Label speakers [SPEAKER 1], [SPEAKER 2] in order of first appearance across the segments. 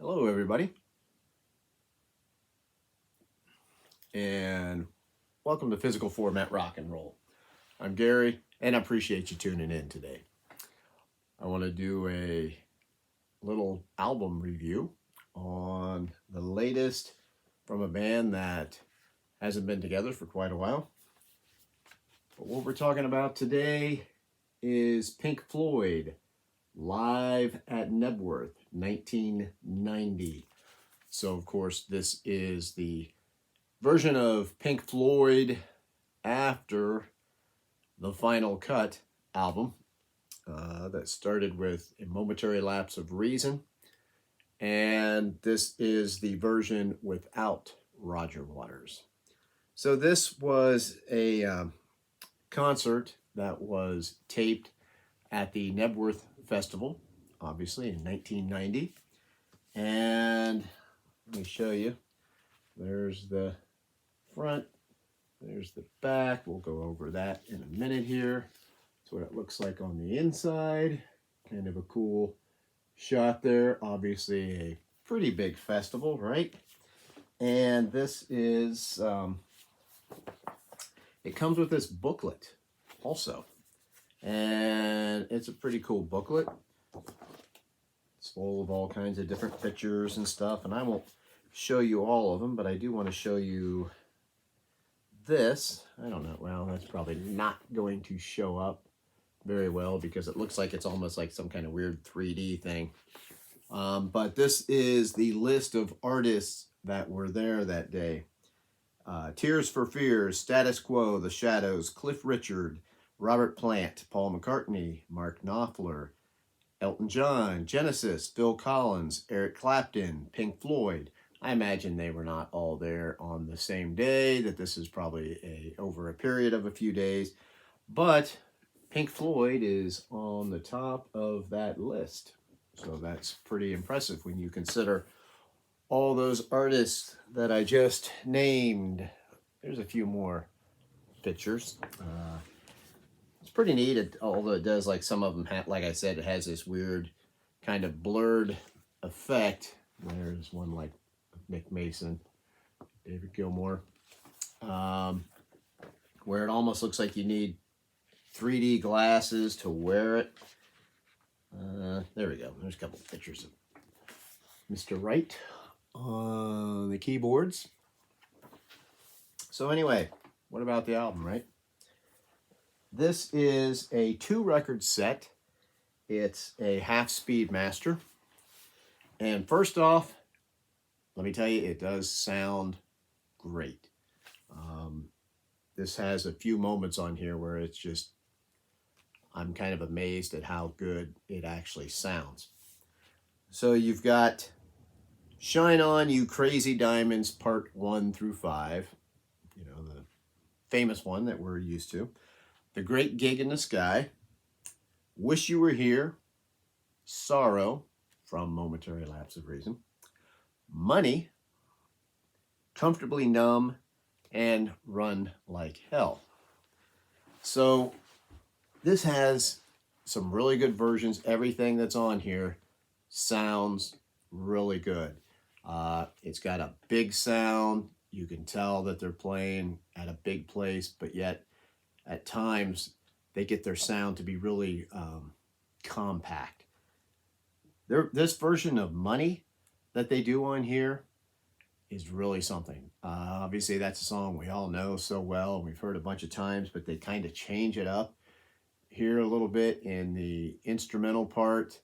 [SPEAKER 1] Hello, everybody, and welcome to Physical Format Rock and Roll. I'm Gary, and I appreciate you tuning in today. I want to do a little album review on the latest from a band that hasn't been together for quite a while. But what we're talking about today is Pink Floyd, live at Knebworth, 1990. So, of course, this is the version of Pink Floyd after the Final Cut album that started with A Momentary Lapse of Reason. And this is the version without Roger Waters. So this was a concert that was taped at the Knebworth Festival, obviously in 1990. And let me show you. There's the front, there's the back. We'll go over that in a minute here. That's what it looks like on the inside. Kind of a cool shot there. Obviously a pretty big festival, right? And this is, it comes with this booklet also. And it's a pretty cool booklet. It's full of all kinds of different pictures and stuff. And I won't show you all of them, but I do want to show you this. I don't know. Well, that's probably not going to show up very well because it looks like it's almost like some kind of weird 3D thing. But this is the list of artists that were there that day. Tears for Fears, Status Quo, The Shadows, Cliff Richard, Robert Plant, Paul McCartney, Mark Knopfler, Elton John, Genesis, Phil Collins, Eric Clapton, Pink Floyd. I imagine they were not all there on the same day, that this is probably over a period of a few days. But Pink Floyd is on the top of that list. So that's pretty impressive when you consider all those artists that I just named. There's a few more pictures. It's pretty neat, although it does, like some of them, like I said, it has this weird kind of blurred effect. There's one like Nick Mason, David Gilmour, where it almost looks like you need 3D glasses to wear it. There we go. There's a couple of pictures of Mr. Wright on the keyboards. So anyway, what about the album, right? This is a 2-record set. It's a half-speed master. And first off, let me tell you, it does sound great. This has a few moments on here where it's just, I'm kind of amazed at how good it actually sounds. So you've got Shine On You Crazy Diamonds Part 1 through 5. You know, the famous one that we're used to. The Great Gig in the Sky. Wish You Were Here. Sorrow from Momentary Lapse of Reason. Money. Comfortably Numb. And Run Like Hell. So this has some really good versions. Everything that's on here sounds really good. It's got a big sound. You can tell that they're playing at a big place, but yet at times they get their sound to be really compact. This version of Money that they do on here is really something. Obviously, that's a song we all know so well, and we've heard a bunch of times, but they kind of change it up here a little bit in the instrumental part,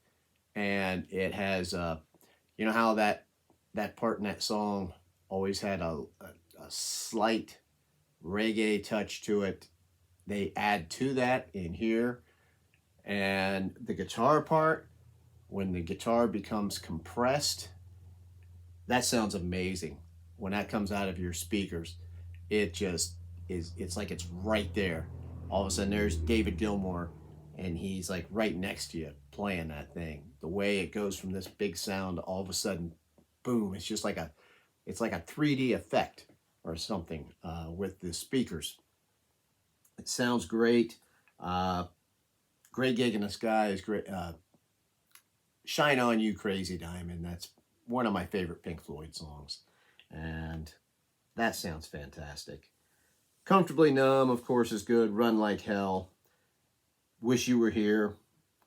[SPEAKER 1] and it has, you know how that part in that song always had a slight reggae touch to it. They add to that in here, and the guitar part, when the guitar becomes compressed, that sounds amazing. When that comes out of your speakers, it just is, it's like it's right there. All of a sudden there's David Gilmour, and he's like right next to you playing that thing. The way it goes from this big sound to all of a sudden, boom, it's just like it's like a 3D effect or something with the speakers. It sounds great. Great Gig in the Sky is great. Shine On You Crazy Diamond, that's one of my favorite Pink Floyd songs. And that sounds fantastic. Comfortably Numb, of course, is good. Run Like Hell. Wish You Were Here.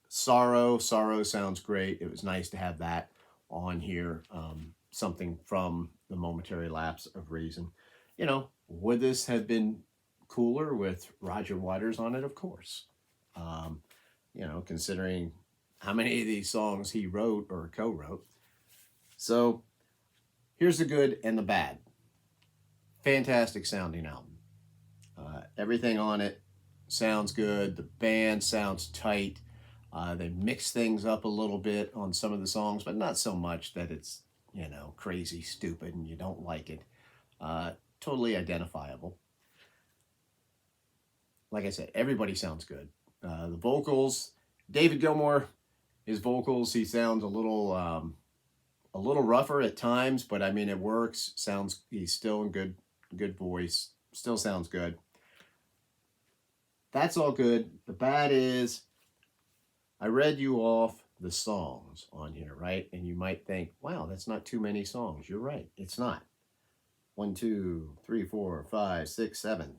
[SPEAKER 1] Sorrow sounds great. It was nice to have that on here. Something from the Momentary Lapse of Reason. You know, would this have been cooler with Roger Waters on it? Of course. You know, considering how many of these songs he wrote or co-wrote. So here's the good and the bad. Fantastic sounding album. Everything on it sounds good. The band sounds tight. They mix things up a little bit on some of the songs, but not so much that it's, you know, crazy stupid and you don't like it. Totally identifiable. Like I said, everybody sounds good. The vocals, David Gilmour, his vocals, he sounds a little rougher at times, but I mean it works. He's still in good voice. Still sounds good. That's all good. The bad is, I read you off the songs on here, right? And you might think, wow, that's not too many songs. You're right. It's not. 1, 2, 3, 4, 5, 6, 7.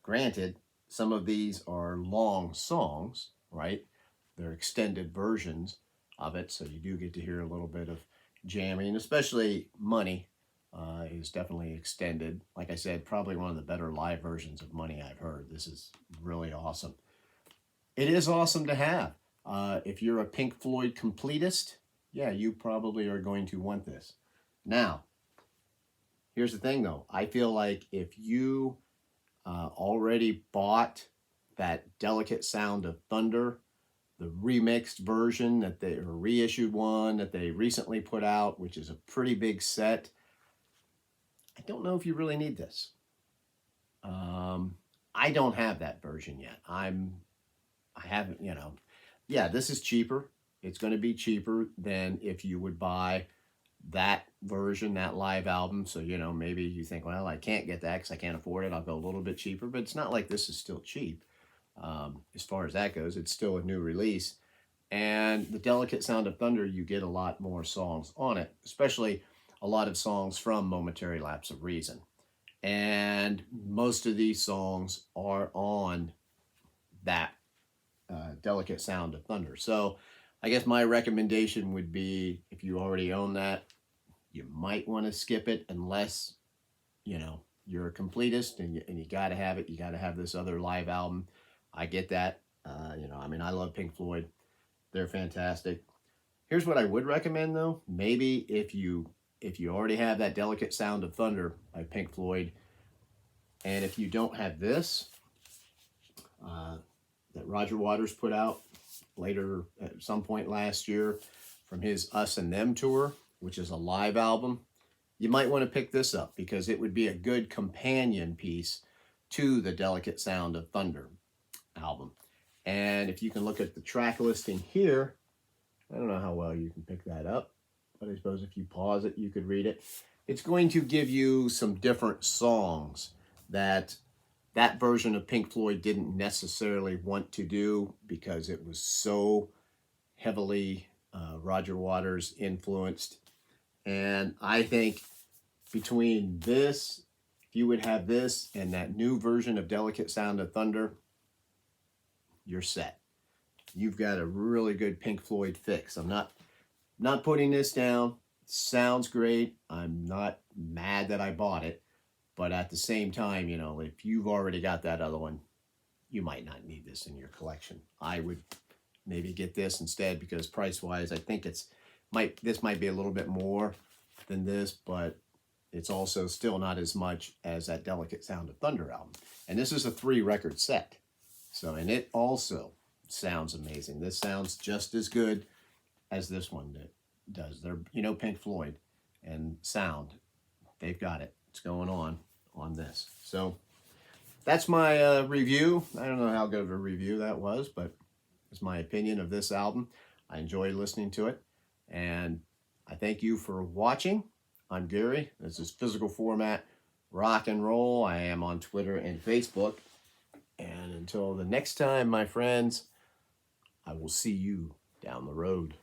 [SPEAKER 1] Granted, some of these are long songs, right? They're extended versions of it, so you do get to hear a little bit of jamming, especially Money is definitely extended. Like I said, probably one of the better live versions of Money I've heard. This is really awesome. It is awesome to have. If you're a Pink Floyd completist, yeah, you probably are going to want this. Now, here's the thing though. I feel like if you already bought that Delicate Sound of Thunder, the remixed version or reissued one that they recently put out, which is a pretty big set, I don't know if you really need this. I don't have that version yet. I haven't, you know. Yeah, this is cheaper. It's going to be cheaper than if you would buy that version, that live album. So, you know, maybe you think, well, I can't get that because I can't afford it. I'll go a little bit cheaper. But it's not like this is still cheap. As far as that goes, it's still a new release. And the Delicate Sound of Thunder, you get a lot more songs on it, especially a lot of songs from Momentary Lapse of Reason. And most of these songs are on that Delicate Sound of Thunder. So I guess my recommendation would be, if you already own that, you might want to skip it unless, you know, you're a completist and you got to have it. You got to have this other live album. I get that. You know, I mean, I love Pink Floyd. They're fantastic. Here's what I would recommend though. Maybe if you already have that Delicate Sound of Thunder by Pink Floyd, and if you don't have this, that Roger Waters put out later at some point last year from his Us and Them tour, which is a live album, you might want to pick this up because it would be a good companion piece to the Delicate Sound of Thunder album. And if you can look at the track listing here, I don't know how well you can pick that up, but I suppose if you pause it, you could read it. It's going to give you some different songs that version of Pink Floyd didn't necessarily want to do because it was so heavily Roger Waters influenced. And I think between this, if you would have this and that new version of Delicate Sound of Thunder, you're set. You've got a really good Pink Floyd fix. I'm not putting this down. It sounds great. I'm not mad that I bought it. But at the same time, you know, if you've already got that other one, you might not need this in your collection. I would maybe get this instead because price-wise, I think this might be a little bit more than this, but it's also still not as much as that Delicate Sound of Thunder album. And this is a 3-record set. So, and it also sounds amazing. This sounds just as good as this one does. They're, you know, Pink Floyd and sound. They've got it. It's going on this. So that's my review. I don't know how good of a review that was, but it's my opinion of this album. I enjoyed listening to it, and I thank you for watching. I'm Gary. This is Physical Format Rock and Roll. I am on Twitter and Facebook. And until the next time, my friends, I will see you down the road.